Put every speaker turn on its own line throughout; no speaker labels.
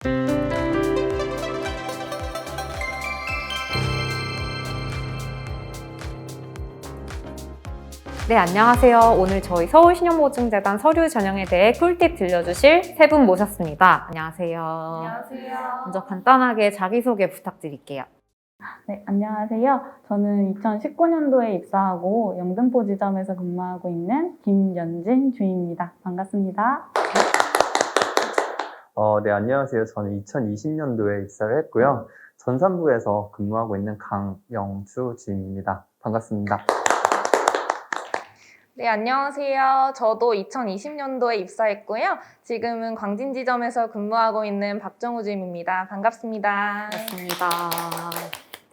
네, 안녕하세요. 오늘 저희 서울신용보증재단 서류 전형에 대해 꿀팁 들려주실 세 분 모셨습니다. 안녕하세요.
안녕하세요.
먼저 간단하게 자기소개 부탁드릴게요.
네, 안녕하세요. 저는 2019년도에 입사하고 영등포 지점에서 근무하고 있는 김연진 주임입니다. 반갑습니다.
네, 안녕하세요. 저는 2020년도에 입사를 했고요. 전산부에서 근무하고 있는 강영주 주임입니다. 반갑습니다.
네, 안녕하세요. 저도 2020년도에 입사했고요. 지금은 광진지점에서 근무하고 있는 박정우 주임입니다. 반갑습니다.
반갑습니다.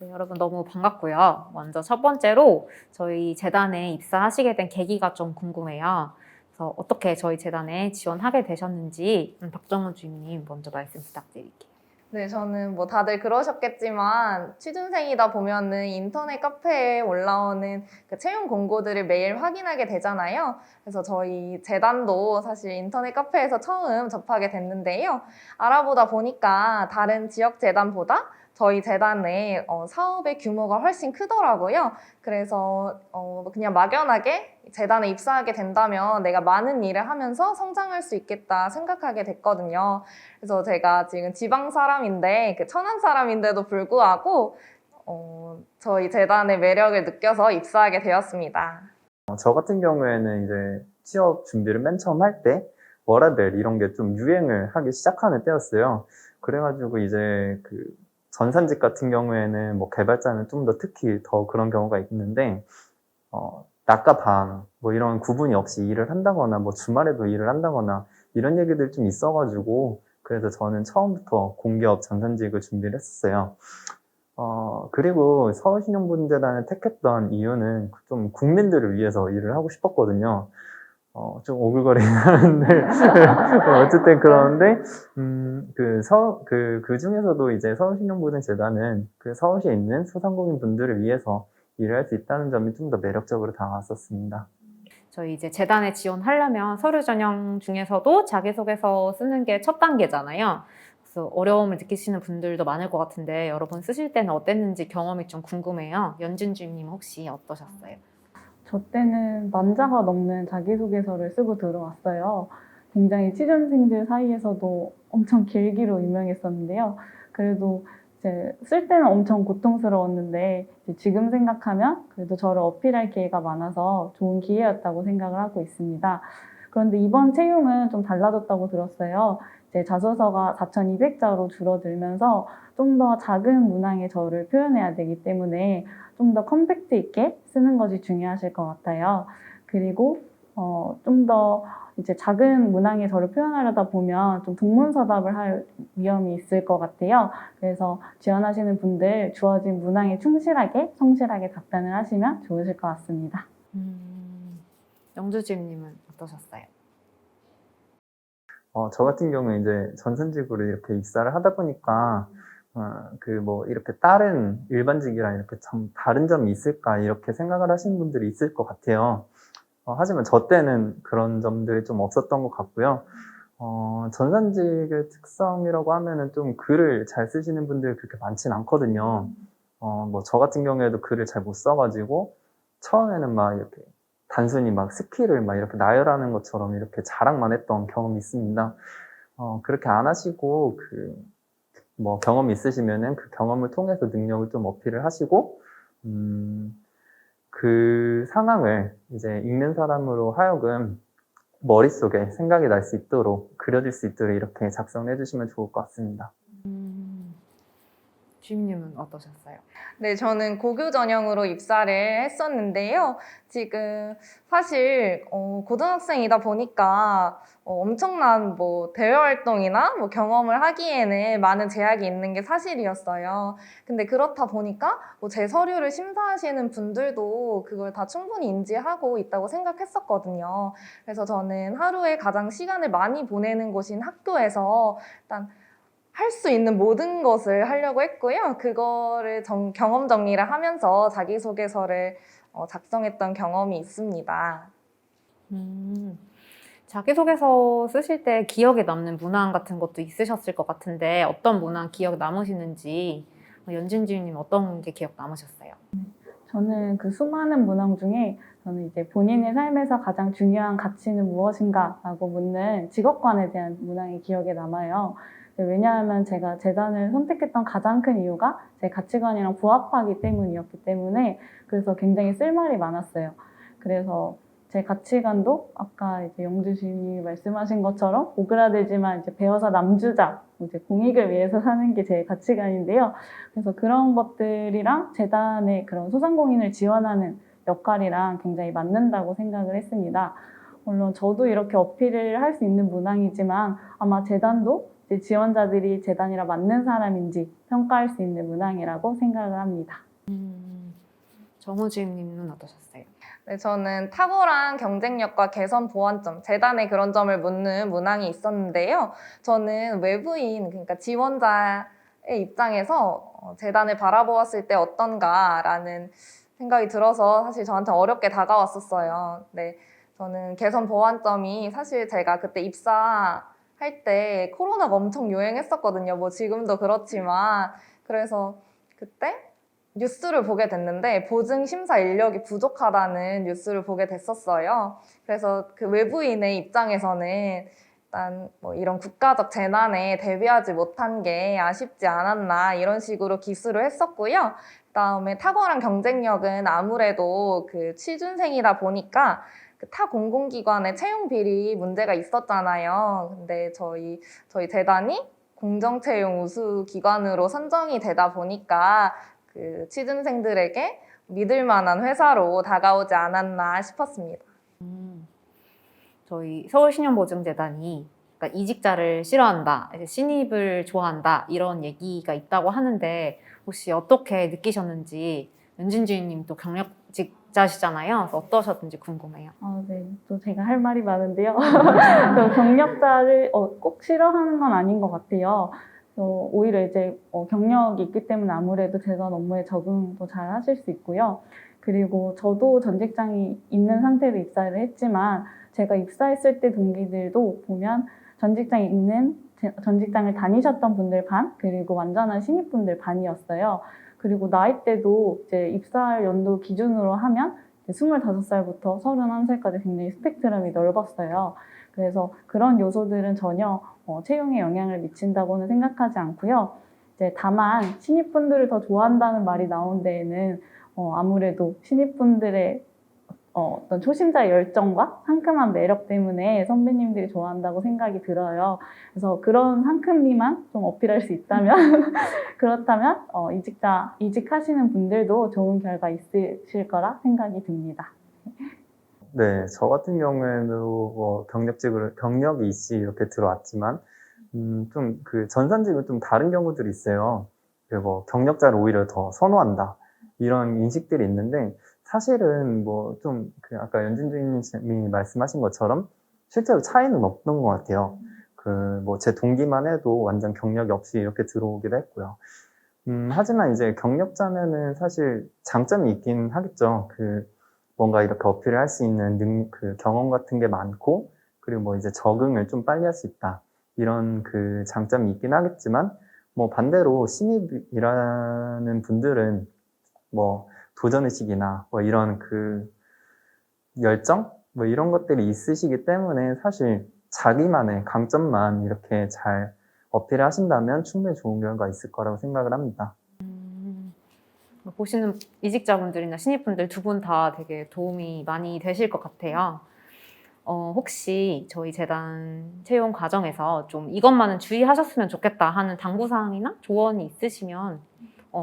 네, 여러분 너무 반갑고요. 먼저 첫 번째로 저희 재단에 입사하시게 된 계기가 좀 궁금해요. 그래서 어떻게 저희 재단에 지원하게 되셨는지 박정우 주임님 먼저 말씀 부탁드릴게요.
네, 저는 뭐 다들 그러셨겠지만 취준생이다 보면은 인터넷 카페에 올라오는 그 채용 공고들을 매일 확인하게 되잖아요. 그래서 저희 재단도 사실 인터넷 카페에서 처음 접하게 됐는데요. 알아보다 보니까 다른 지역 재단보다 저희 재단의 사업의 규모가 훨씬 크더라고요. 그래서 그냥 막연하게 재단에 입사하게 된다면 내가 많은 일을 하면서 성장할 수 있겠다 생각하게 됐거든요. 그래서 제가 지금 지방 사람인데 천안 사람인데도 불구하고 저희 재단의 매력을 느껴서 입사하게 되었습니다.
저 같은 경우에는 이제 취업 준비를 맨 처음 할 때 워라밸 이런 게 좀 유행을 하기 시작하는 때였어요. 그래가지고 이제 그 전산직 같은 경우에는 뭐 개발자는 좀 더 특히 더 그런 경우가 있는데 낮과 밤 뭐 이런 구분이 없이 일을 한다거나 뭐 주말에도 일을 한다거나 이런 얘기들 좀 있어가지고 그래서 저는 처음부터 공기업 전산직을 준비를 했었어요. 그리고 서울신용보증재단을 택했던 이유는 좀 국민들을 위해서 일을 하고 싶었거든요. 좀 오글거리긴 하는데, 어쨌든 그런데, 그 중에서도 이제 서울신용보증재단은 그 서울시에 있는 소상공인 분들을 위해서 일을 할 수 있다는 점이 좀 더 매력적으로 다가왔었습니다.
저희 이제 재단에 지원하려면 서류 전형 중에서도 자기소개서 쓰는 게 첫 단계잖아요. 그래서 어려움을 느끼시는 분들도 많을 것 같은데 여러분 쓰실 때는 어땠는지 경험이 좀 궁금해요. 연진 주임님 혹시 어떠셨어요?
저 때는 10,000자가 넘는 자기소개서를 쓰고 들어왔어요. 굉장히 취준생들 사이에서도 엄청 길기로 유명했었는데요. 그래도 이제 쓸 때는 엄청 고통스러웠는데 지금 생각하면 그래도 저를 어필할 기회가 많아서 좋은 기회였다고 생각을 하고 있습니다. 그런데 이번 채용은 좀 달라졌다고 들었어요. 이제 자소서가 4,200자로 줄어들면서 좀 더 작은 문항의 저를 표현해야 되기 때문에 좀 더 컴팩트 있게 쓰는 것이 중요하실 것 같아요. 그리고 좀 더 이제 작은 문항의 저를 표현하려다 보면 좀 동문서답을 할 위험이 있을 것 같아요. 그래서 지원하시는 분들 주어진 문항에 충실하게, 성실하게 답변을 하시면 좋으실 것 같습니다.
영주 주임님은 어떠셨어요?
저 같은 경우에 이제 전산직으로 이렇게 입사를 하다 보니까, 이렇게 다른 일반직이랑 이렇게 참 다른 점이 있을까, 이렇게 생각을 하시는 분들이 있을 것 같아요. 하지만 저 때는 그런 점들이 좀 없었던 것 같고요. 전산직의 특성이라고 하면은 좀 글을 잘 쓰시는 분들이 그렇게 많진 않거든요. 저 같은 경우에도 글을 잘 못 써가지고, 처음에는 막 이렇게 단순히 막 스킬을 막 이렇게 나열하는 것처럼 이렇게 자랑만 했던 경험이 있습니다. 그렇게 안 하시고, 경험이 있으시면은 그 경험을 통해서 능력을 좀 어필을 하시고, 그 상황을 이제 읽는 사람으로 하여금 머릿속에 생각이 날 수 있도록, 그려질 수 있도록 이렇게 작성해 주시면 좋을 것 같습니다.
주임님은 어떠셨어요?
네, 저는 고교 전형으로 입사를 했었는데요. 지금 사실 고등학생이다 보니까 엄청난 뭐 대외 활동이나 뭐 경험을 하기에는 많은 제약이 있는 게 사실이었어요. 근데 그렇다 보니까 뭐 제 서류를 심사하시는 분들도 그걸 다 충분히 인지하고 있다고 생각했었거든요. 그래서 저는 하루에 가장 시간을 많이 보내는 곳인 학교에서 일단 할 수 있는 모든 것을 하려고 했고요. 그거를 경험 정리를 하면서 자기소개서를 작성했던 경험이 있습니다.
자기소개서 쓰실 때 기억에 남는 문항 같은 것도 있으셨을 것 같은데 어떤 문항 기억 남으시는지 연진주님 어떤 게 기억 남으셨어요?
저는 그 수많은 문항 중에 저는 이제 본인의 삶에서 가장 중요한 가치는 무엇인가라고 묻는 직업관에 대한 문항이 기억에 남아요. 왜냐하면 제가 재단을 선택했던 가장 큰 이유가 제 가치관이랑 부합하기 때문이었기 때문에 그래서 굉장히 쓸말이 많았어요. 그래서 제 가치관도 아까 이제 영주 주임이 말씀하신 것처럼 오그라들지만 이제 배워서 남주자, 이제 공익을 위해서 사는 게 제 가치관인데요. 그래서 그런 것들이랑 재단의 그런 소상공인을 지원하는 역할이랑 굉장히 맞는다고 생각을 했습니다. 물론 저도 이렇게 어필을 할 수 있는 문항이지만 아마 재단도 이제 지원자들이 재단이라 맞는 사람인지 평가할 수 있는 문항이라고 생각을 합니다.
정우 주임님은 어떠셨어요?
네, 저는 탁월한 경쟁력과 개선 보완점, 재단의 그런 점을 묻는 문항이 있었는데요. 저는 외부인, 그러니까 지원자의 입장에서 재단을 바라보았을 때 어떤가라는 생각이 들어서 사실 저한테 어렵게 다가왔었어요. 네, 저는 개선 보완점이 사실 제가 그때 입사할 때 코로나가 엄청 유행했었거든요. 뭐 지금도 그렇지만. 그래서 그때 뉴스를 보게 됐는데 보증 심사 인력이 부족하다는 뉴스를 보게 됐었어요. 그래서 그 외부인의 입장에서는 일단 뭐 이런 국가적 재난에 대비하지 못한 게 아쉽지 않았나 이런 식으로 기수를 했었고요. 그다음에 탁월한 경쟁력은 아무래도 그 취준생이다 보니까 그 타 공공기관의 채용 비리 문제가 있었잖아요. 근데 저희 재단이 공정채용 우수 기관으로 선정이 되다 보니까 그 취준생들에게 믿을 만한 회사로 다가오지 않았나 싶었습니다.
저희 서울신용보증재단이 그러니까 이직자를 싫어한다, 신입을 좋아한다 이런 얘기가 있다고 하는데 혹시 어떻게 느끼셨는지 연진주임님 또 경력직자시잖아요. 그래서 어떠셨는지 궁금해요.
네. 또 제가 할 말이 많은데요. 또 경력자를 꼭 싫어하는 건 아닌 것 같아요. 오히려 이제 경력이 있기 때문에 아무래도 재단 업무에 적응도 잘 하실 수 있고요. 그리고 저도 전 직장이 있는 상태로 입사를 했지만 제가 입사했을 때 동기들도 보면 전 직장을 다니셨던 분들 반, 그리고 완전한 신입분들 반이었어요. 그리고 나이대도 이제 입사할 연도 기준으로 하면 25살부터 31살까지 굉장히 스펙트럼이 넓었어요. 그래서 그런 요소들은 전혀 채용에 영향을 미친다고는 생각하지 않고요. 이제 다만 신입분들을 더 좋아한다는 말이 나온 데에는 아무래도 신입분들의 어떤 초심자의 열정과 상큼한 매력 때문에 선배님들이 좋아한다고 생각이 들어요. 그래서 그런 상큼미만 좀 어필할 수 있다면 그렇다면 이직하시는 분들도 좋은 결과 있으실 거라 생각이 듭니다.
네, 저 같은 경우에도 뭐 경력이 있이 이렇게 들어왔지만, 좀 그 전산직은 좀 다른 경우들이 있어요. 그리고 경력자를 오히려 더 선호한다. 이런 인식들이 있는데, 사실은 뭐 좀 그 아까 연진주임이 말씀하신 것처럼 실제로 차이는 없는 것 같아요. 그 뭐 제 동기만 해도 완전 경력이 없이 이렇게 들어오기도 했고요. 하지만 이제 경력자면은 사실 장점이 있긴 하겠죠. 그 뭔가 이렇게 어필을 할 수 있는 그 경험 같은 게 많고, 그리고 뭐 이제 적응을 좀 빨리 할 수 있다. 이런 그 장점이 있긴 하겠지만, 뭐 반대로 신입이라는 분들은 뭐 도전의식이나 뭐 이런 그 열정? 뭐 이런 것들이 있으시기 때문에 사실 자기만의 강점만 이렇게 잘 어필을 하신다면 충분히 좋은 결과가 있을 거라고 생각을 합니다.
보시는 이직자분들이나 신입분들 두 분 다 되게 도움이 많이 되실 것 같아요. 혹시 저희 재단 채용 과정에서 좀 이것만은 주의하셨으면 좋겠다 하는 당부사항이나 조언이 있으시면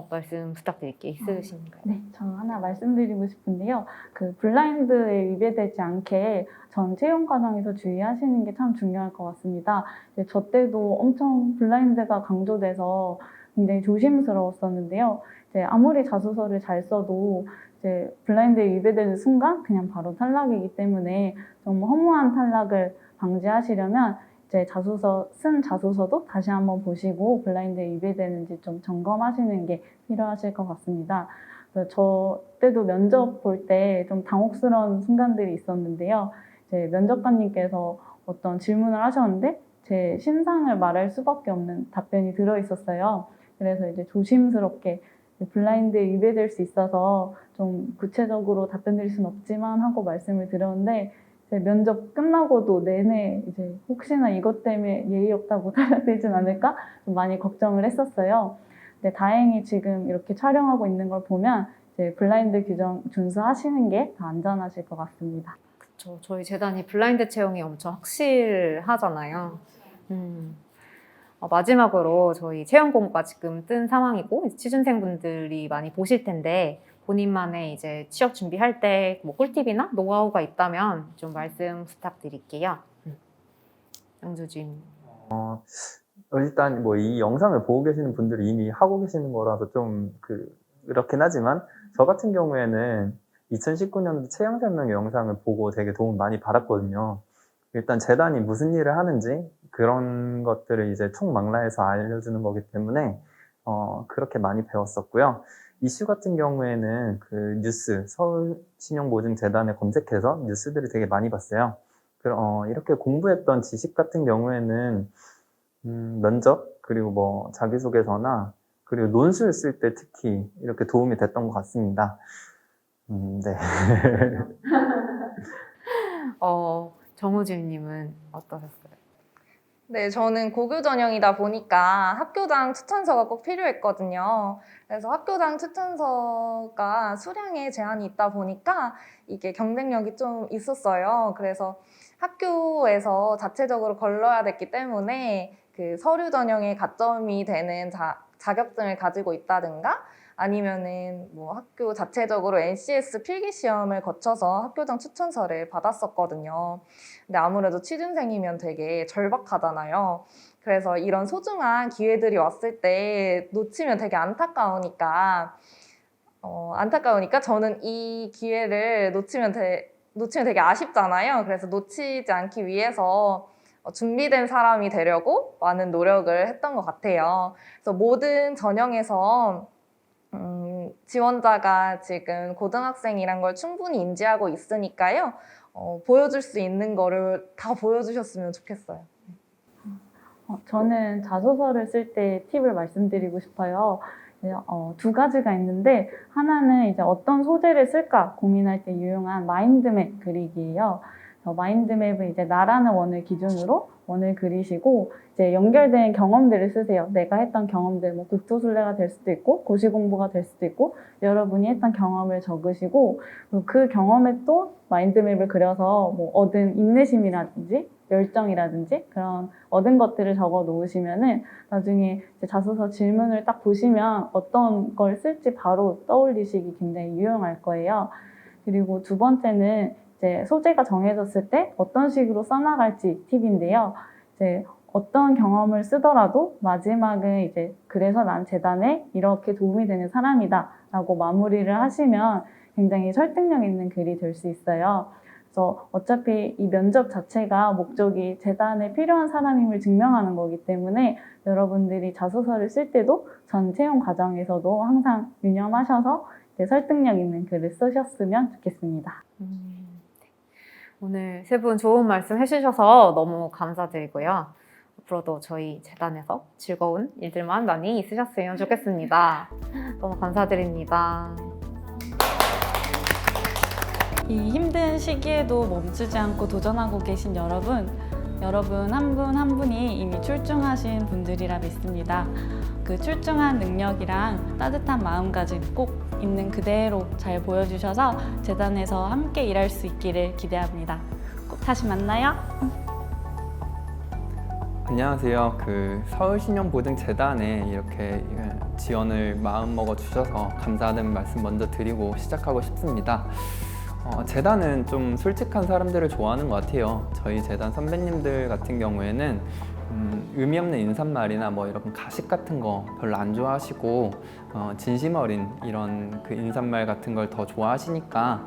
말씀 부탁드릴게요. 있으신가요?
네, 저 하나 말씀드리고 싶은데요. 그 블라인드에 위배되지 않게 전 채용 과정에서 주의하시는 게 참 중요할 것 같습니다. 저 때도 엄청 블라인드가 강조돼서 굉장히 조심스러웠었는데요. 이제 아무리 자소서를 잘 써도 이제 블라인드에 위배되는 순간 그냥 바로 탈락이기 때문에 좀 허무한 탈락을 방지하시려면 이제 쓴 자소서도 다시 한번 보시고 블라인드에 위배되는지 좀 점검하시는 게 필요하실 것 같습니다. 저 때도 면접 볼 때 좀 당혹스러운 순간들이 있었는데요. 이제 면접관님께서 어떤 질문을 하셨는데 제 신상을 말할 수밖에 없는 답변이 들어있었어요. 그래서 이제 조심스럽게 블라인드에 위배될 수 있어서 좀 구체적으로 답변 드릴 수는 없지만 하고 말씀을 드렸는데 이제 면접 끝나고도 내내 이제 혹시나 이것 때문에 예의 없다고 탈락되진 않을까 좀 많이 걱정을 했었어요. 근데 다행히 지금 이렇게 촬영하고 있는 걸 보면 이제 블라인드 규정 준수하시는 게 더 안전하실 것 같습니다.
저희 재단이 블라인드 채용이 엄청 확실하잖아요. 마지막으로 저희 채용 공고가 지금 뜬 상황이고 취준생분들이 많이 보실 텐데 본인만의 이제 취업 준비할 때 뭐 꿀팁이나 노하우가 있다면 좀 말씀 부탁드릴게요. 영주주임.
일단 뭐 이 영상을 보고 계시는 분들이 이미 하고 계시는 거라서 좀 그렇긴 하지만 저 같은 경우에는 2019년도 채용 설명 영상을 보고 되게 도움 많이 받았거든요. 일단 재단이 무슨 일을 하는지 그런 것들을 이제 총망라해서 알려주는 거기 때문에 그렇게 많이 배웠었고요. 이슈 같은 경우에는 그 뉴스, 서울신용보증재단에 검색해서 뉴스들을 되게 많이 봤어요. 이렇게 공부했던 지식 같은 경우에는 면접, 그리고 뭐 자기소개서나 그리고 논술 쓸 때 특히 이렇게 도움이 됐던 것 같습니다. 네.
정우주임님은 어떠셨어요?
네, 저는 고교 전형이다 보니까 학교장 추천서가 꼭 필요했거든요. 그래서 학교장 추천서가 수량에 제한이 있다 보니까 이게 경쟁력이 좀 있었어요. 그래서 학교에서 자체적으로 걸러야 됐기 때문에 그 서류 전형에 가점이 되는 자격증을 가지고 있다든가 아니면은 뭐 학교 자체적으로 NCS 필기 시험을 거쳐서 학교장 추천서를 받았었거든요. 근데 아무래도 취준생이면 되게 절박하잖아요. 그래서 이런 소중한 기회들이 왔을 때 놓치면 되게 안타까우니까 저는 이 기회를 놓치면 되게 아쉽잖아요. 그래서 놓치지 않기 위해서 준비된 사람이 되려고 많은 노력을 했던 것 같아요. 그래서 모든 전형에서 지원자가 지금 고등학생이란 걸 충분히 인지하고 있으니까요. 보여줄 수 있는 거를 다 보여주셨으면 좋겠어요.
저는 자소서를 쓸 때 팁을 말씀드리고 싶어요. 두 가지가 있는데 하나는 이제 어떤 소재를 쓸까 고민할 때 유용한 마인드맵 그리기예요. 마인드맵은 이제 나라는 원을 기준으로 원을 그리시고 이제 연결된 경험들을 쓰세요. 내가 했던 경험들, 뭐 국토순례가 될 수도 있고 고시공부가 될 수도 있고 여러분이 했던 경험을 적으시고 그 경험에 또 마인드맵을 그려서 뭐 얻은 인내심이라든지 열정이라든지 그런 얻은 것들을 적어 놓으시면은 나중에 이제 자소서 질문을 딱 보시면 어떤 걸 쓸지 바로 떠올리시기 굉장히 유용할 거예요. 그리고 두 번째는 이제 소재가 정해졌을 때 어떤 식으로 써나갈지 팁인데요. 이제 어떤 경험을 쓰더라도 마지막은 이제 그래서 난 재단에 이렇게 도움이 되는 사람이다 라고 마무리를 하시면 굉장히 설득력 있는 글이 될 수 있어요. 그래서 어차피 이 면접 자체가 목적이 재단에 필요한 사람임을 증명하는 거기 때문에 여러분들이 자소서를 쓸 때도 전 채용 과정에서도 항상 유념하셔서 설득력 있는 글을 쓰셨으면 좋겠습니다.
오늘 세 분 좋은 말씀 해주셔서 너무 감사드리고요. 앞으로도 저희 재단에서 즐거운 일들만 많이 있으셨으면 좋겠습니다. 너무 감사드립니다.
이 힘든 시기에도 멈추지 않고 도전하고 계신 여러분 한 분 한 분이 이미 출중하신 분들이라 믿습니다. 그 출중한 능력이랑 따뜻한 마음가짐 꼭 있는 그대로 잘 보여주셔서 재단에서 함께 일할 수 있기를 기대합니다. 꼭 다시 만나요.
안녕하세요. 서울신용보증재단에 이렇게 지원을 마음먹어 주셔서 감사하다는 말씀 먼저 드리고 시작하고 싶습니다. 재단은 좀 솔직한 사람들을 좋아하는 것 같아요. 저희 재단 선배님들 같은 경우에는 의미 없는 인사말이나 뭐 이런 가식 같은 거 별로 안 좋아하시고 진심 어린 이런 그 인사말 같은 걸 더 좋아하시니까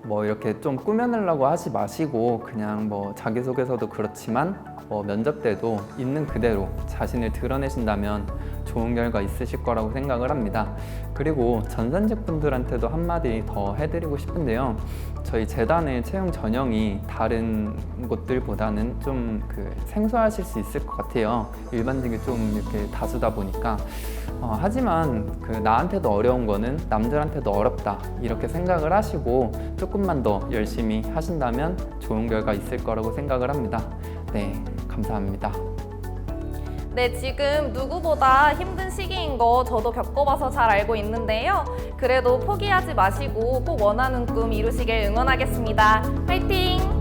뭐 이렇게 좀 꾸며내려고 하지 마시고 그냥 뭐 자기소개서도 그렇지만 뭐 면접 때도 있는 그대로 자신을 드러내신다면 좋은 결과 있으실 거라고 생각을 합니다. 그리고 전산직 분들한테도 한마디 더 해드리고 싶은데요. 저희 재단의 채용 전형이 다른 곳들보다는 좀 생소하실 수 있을 것 같아요. 일반직이 좀 이렇게 다수다 보니까. 하지만 나한테도 어려운 거는 남들한테도 어렵다 이렇게 생각을 하시고 조금만 더 열심히 하신다면 좋은 결과 있을 거라고 생각을 합니다. 네, 감사합니다.
네, 지금 누구보다 힘든 시기인 거 저도 겪어봐서 잘 알고 있는데요. 그래도 포기하지 마시고 꼭 원하는 꿈 이루시길 응원하겠습니다. 화이팅!